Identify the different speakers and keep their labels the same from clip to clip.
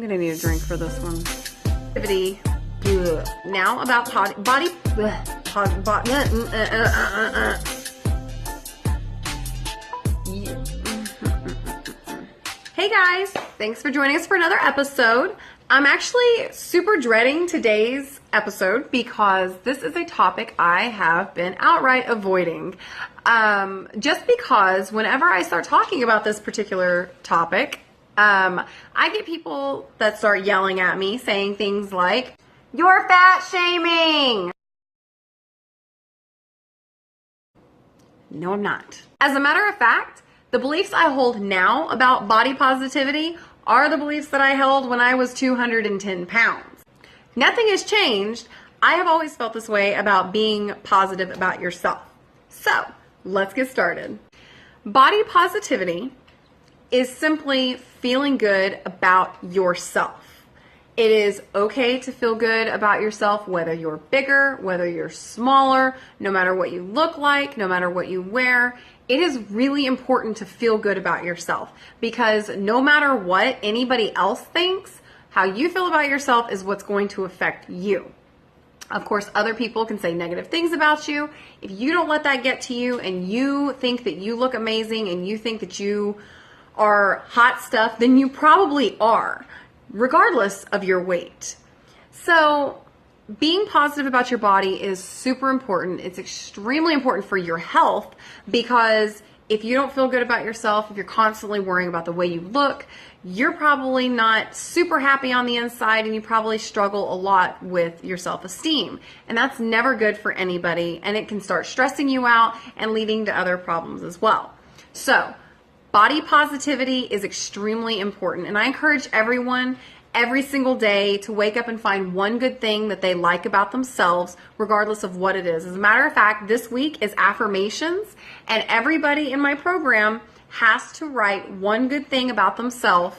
Speaker 1: gonna need a drink for this one. Now about body. Hey guys, thanks for joining us for another episode. I'm actually super dreading today's episode because this is a topic I have been outright avoiding. Just because whenever I start talking about this particular topic, I get people that start yelling at me saying things like, "You're fat shaming." No, I'm not. As a matter of fact, the beliefs I hold now about body positivity are the beliefs that I held when I was 210 pounds. Nothing has changed. I have always felt this way about being positive about yourself. So, let's get started. Body positivity is simply feeling good about yourself. It is okay to feel good about yourself, whether you're bigger, whether you're smaller, no matter what you look like, no matter what you wear. It is really important to feel good about yourself because no matter what anybody else thinks, how you feel about yourself is what's going to affect you. Of course, other people can say negative things about you. If you don't let that get to you and you think that you look amazing and you think that you are hot stuff, then you probably are, regardless of your weight. So being positive about your body is super important. It's extremely important for your health because if you don't feel good about yourself, if you're constantly worrying about the way you look, you're probably not super happy on the inside and you probably struggle a lot with your self-esteem. And that's never good for anybody, and it can start stressing you out and leading to other problems as well. So body positivity is extremely important, and I encourage everyone every single day to wake up and find one good thing that they like about themselves, regardless of what it is. As a matter of fact, this week is affirmations, and everybody in my program has to write one good thing about themselves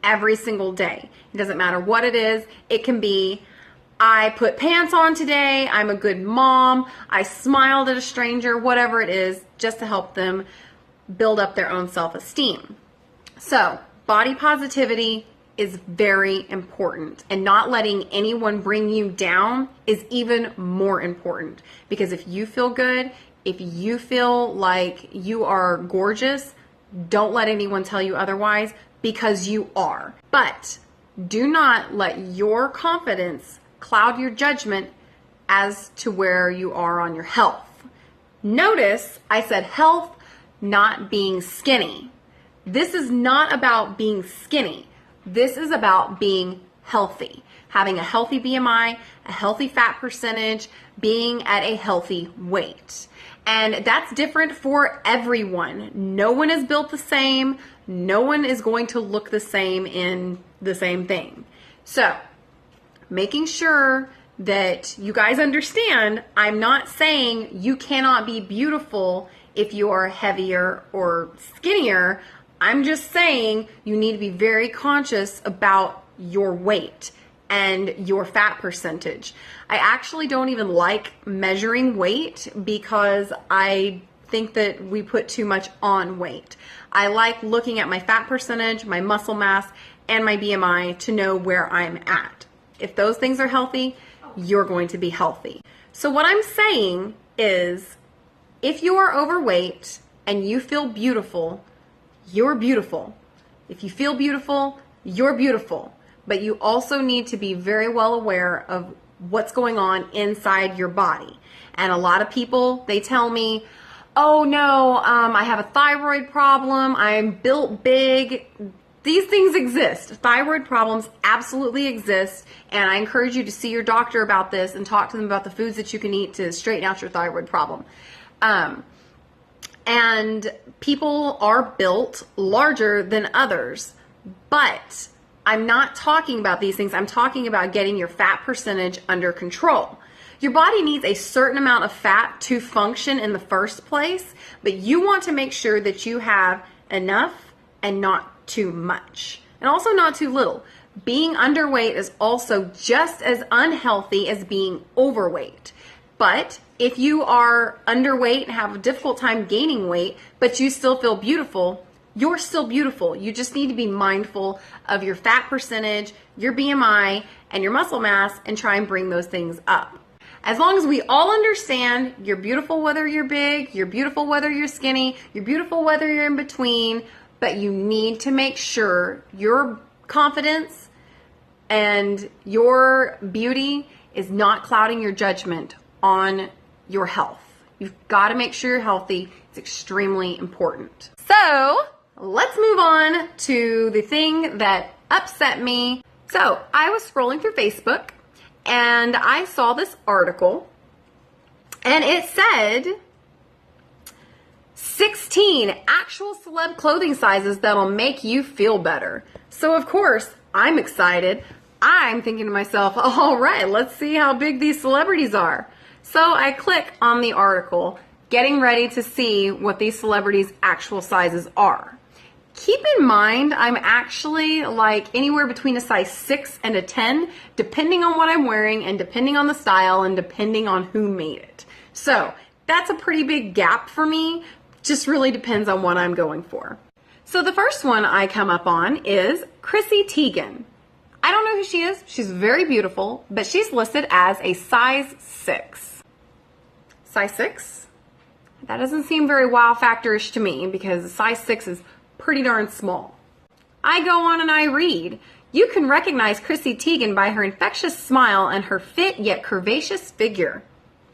Speaker 1: every single day. It doesn't matter what it is. It can be, I put pants on today, I'm a good mom, I smiled at a stranger, whatever it is, just to help them build up their own self-esteem. So, body positivity is very important, and not letting anyone bring you down is even more important, because if you feel good, if you feel like you are gorgeous, don't let anyone tell you otherwise, because you are. But do not let your confidence cloud your judgment as to where you are on your health. Notice I said health, not being skinny. This is not about being skinny. This is about being healthy, having a healthy BMI, a healthy fat percentage, being at a healthy weight. And that's different for everyone. No one is built the same. No one is going to look the same in the same thing. So, making sure that you guys understand, I'm not saying you cannot be beautiful if you are heavier or skinnier. I'm just saying you need to be very conscious about your weight and your fat percentage. I actually don't even like measuring weight because I think that we put too much on weight. I like looking at my fat percentage, my muscle mass, and my BMI to know where I'm at. If those things are healthy, you're going to be healthy. So what I'm saying is, if you are overweight and you feel beautiful, you're beautiful. If you feel beautiful, you're beautiful. But you also need to be very well aware of what's going on inside your body. And a lot of people, they tell me, oh no, I have a thyroid problem, I'm built big. These things exist. Thyroid problems absolutely exist, and I encourage you to see your doctor about this and talk to them about the foods that you can eat to straighten out your thyroid problem. And people are built larger than others, but I'm not talking about these things. I'm talking about getting your fat percentage under control. Your body needs a certain amount of fat to function in the first place, but you want to make sure that you have enough and not too much, and also not too little. Being underweight is also just as unhealthy as being overweight. But if you are underweight and have a difficult time gaining weight, but you still feel beautiful, you're still beautiful. You just need to be mindful of your fat percentage, your BMI, and your muscle mass, and try and bring those things up. As long as we all understand you're beautiful whether you're big, you're beautiful whether you're skinny, you're beautiful whether you're in between, but you need to make sure your confidence and your beauty is not clouding your judgment on your health. You've got to make sure you're healthy. It's extremely important. So let's move on to the thing that upset me. So I was scrolling through Facebook and I saw this article and it said 16 actual celeb clothing sizes that'll make you feel better. So of course, I'm excited. I'm thinking to myself, all right, let's see how big these celebrities are. So I click on the article, getting ready to see what these celebrities' actual sizes are. Keep in mind, I'm actually like anywhere between a size 6 and a 10, depending on what I'm wearing and depending on the style and depending on who made it. So that's a pretty big gap for me. Just really depends on what I'm going for. So the first one I come up on is Chrissy Teigen. I don't know who she is. She's very beautiful, but she's listed as a size 6. Size 6? That doesn't seem very wow factor-ish to me because a size 6 is pretty darn small. I go on and I read, you can recognize Chrissy Teigen by her infectious smile and her fit yet curvaceous figure.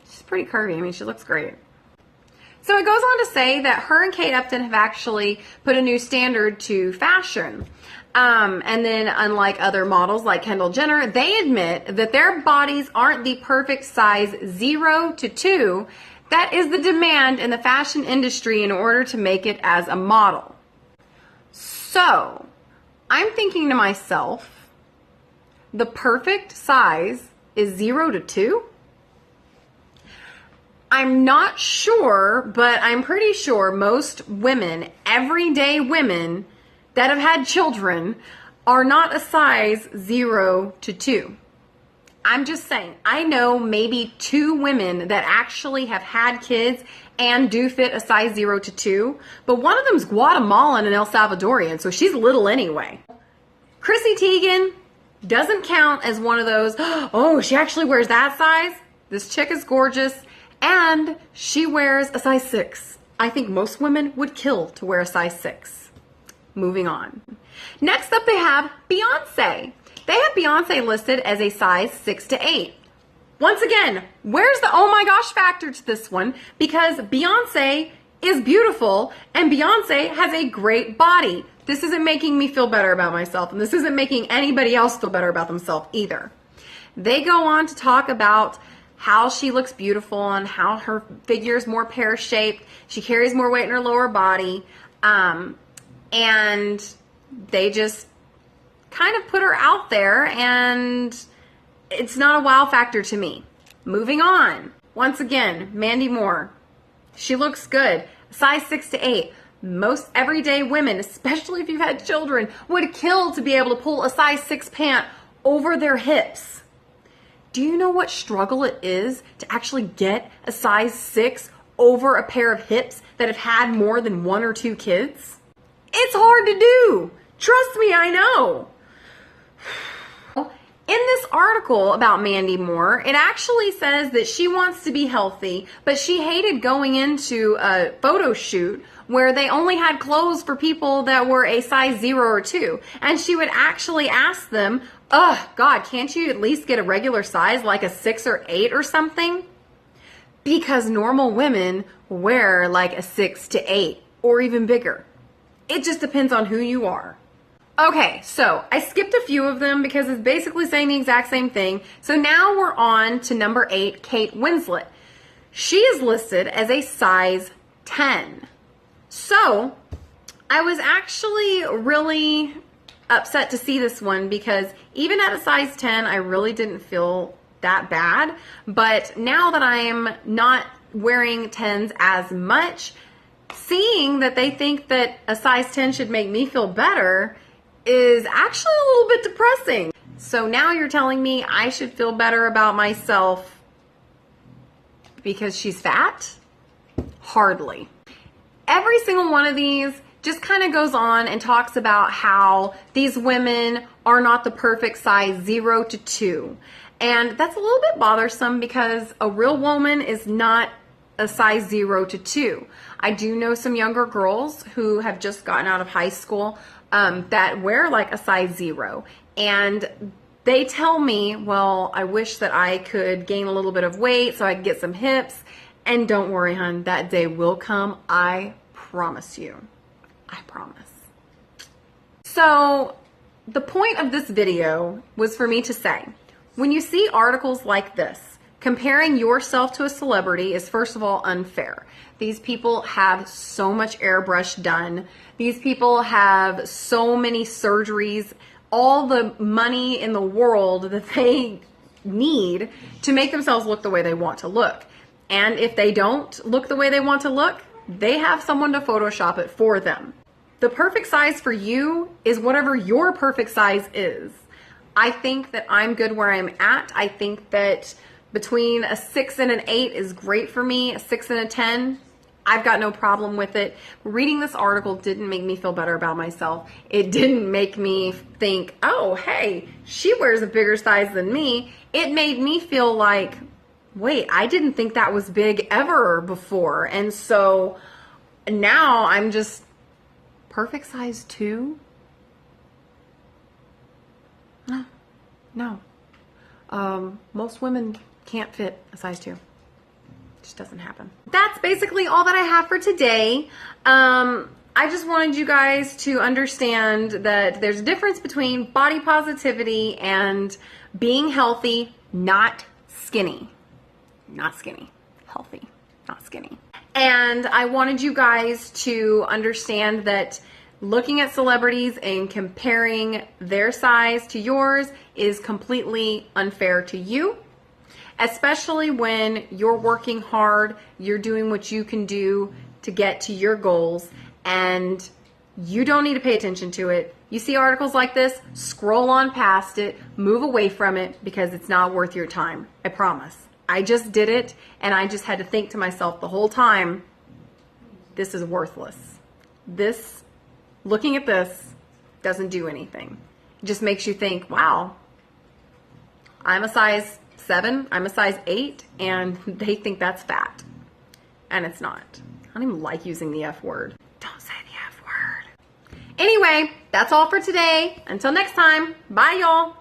Speaker 1: She's pretty curvy. I mean, she looks great. So it goes on to say that her and Kate Upton have actually put a new standard to fashion. And then unlike other models like Kendall Jenner, they admit that their bodies aren't the perfect size 0 to 2. That is the demand in the fashion industry in order to make it as a model. So I'm thinking to myself, the perfect size is 0 to 2? I'm not sure, but I'm pretty sure most women, everyday women that have had children, are not a size 0 to 2. I'm just saying, I know maybe 2 women that actually have had kids and do fit a size 0 to 2, but one of them's Guatemalan and El Salvadorian, so she's little anyway. Chrissy Teigen doesn't count as one of those, oh, she actually wears that size? This chick is gorgeous, and she wears a size 6. I think most women would kill to wear a size 6. Moving on. Next up, they have Beyonce. They have Beyonce listed as a size 6 to 8. Once again, where's the oh my gosh factor to this one? Because Beyonce is beautiful and Beyonce has a great body. This isn't making me feel better about myself, and this isn't making anybody else feel better about themselves either. They go on to talk about how she looks beautiful and how her figure is more pear-shaped. She carries more weight in her lower body. And they just kind of put her out there, and it's not a wow factor to me. Moving on. Once again, Mandy Moore. She looks good. Size 6 to 8. Most everyday women, especially if you've had children, would kill to be able to pull a size 6 pant over their hips. Do you know what struggle it is to actually get a size 6 over a pair of hips that have had more than 1 or 2 kids? It's hard to do. Trust me, I know. In this article about Mandy Moore, it actually says that she wants to be healthy, but she hated going into a photo shoot where they only had clothes for people that were a size 0 or 2. And she would actually ask them, oh, God, can't you at least get a regular size like a 6 or 8 or something? Because normal women wear like a 6 to 8 or even bigger. It just depends on who you are. Okay, so I skipped a few of them because it's basically saying the exact same thing. So now we're on to number 8, Kate Winslet. She is listed as a size 10. So I was actually really upset to see this one because even at a size 10, I really didn't feel that bad. But now that I am not wearing 10s as much, seeing that they think that a size 10 should make me feel better is actually a little bit depressing. So now you're telling me I should feel better about myself because she's fat? Hardly. Every single one of these just kind of goes on and talks about how these women are not the perfect size 0 to 2. And that's a little bit bothersome because a real woman is not a size 0 to 2. I do know some younger girls who have just gotten out of high school that wear like a size 0. And they tell me, well, I wish that I could gain a little bit of weight so I could get some hips. And don't worry, hon, that day will come. I promise you. I promise. So the point of this video was for me to say, when you see articles like this, comparing yourself to a celebrity is first of all unfair. These people have so much airbrush done. These people have so many surgeries, all the money in the world that they need to make themselves look the way they want to look. And if they don't look the way they want to look, they have someone to Photoshop it for them. The perfect size for you is whatever your perfect size is. I think that I'm good where I'm at. I think that between a 6 and an 8 is great for me. A 6 and a 10, I've got no problem with it. Reading this article didn't make me feel better about myself. It didn't make me think, oh, hey, she wears a bigger size than me. It made me feel like, wait, I didn't think that was big ever before. And so now I'm just perfect size 2? No. Most women can't fit a size 2. It just doesn't happen. That's basically all that I have for today. I just wanted you guys to understand that there's a difference between body positivity and being healthy, not skinny. Not skinny. Healthy, not skinny. And I wanted you guys to understand that looking at celebrities and comparing their size to yours is completely unfair to you, especially when you're working hard, you're doing what you can do to get to your goals, and you don't need to pay attention to it. You see articles like this, scroll on past it, move away from it because it's not worth your time. I promise. I just did it, and I just had to think to myself the whole time, this is worthless. Looking at this doesn't do anything. It just makes you think, wow, I'm a size 7, I'm a size 8, and they think that's fat. And it's not. I don't even like using the F word. Don't say the F word. Anyway, that's all for today. Until next time, bye y'all.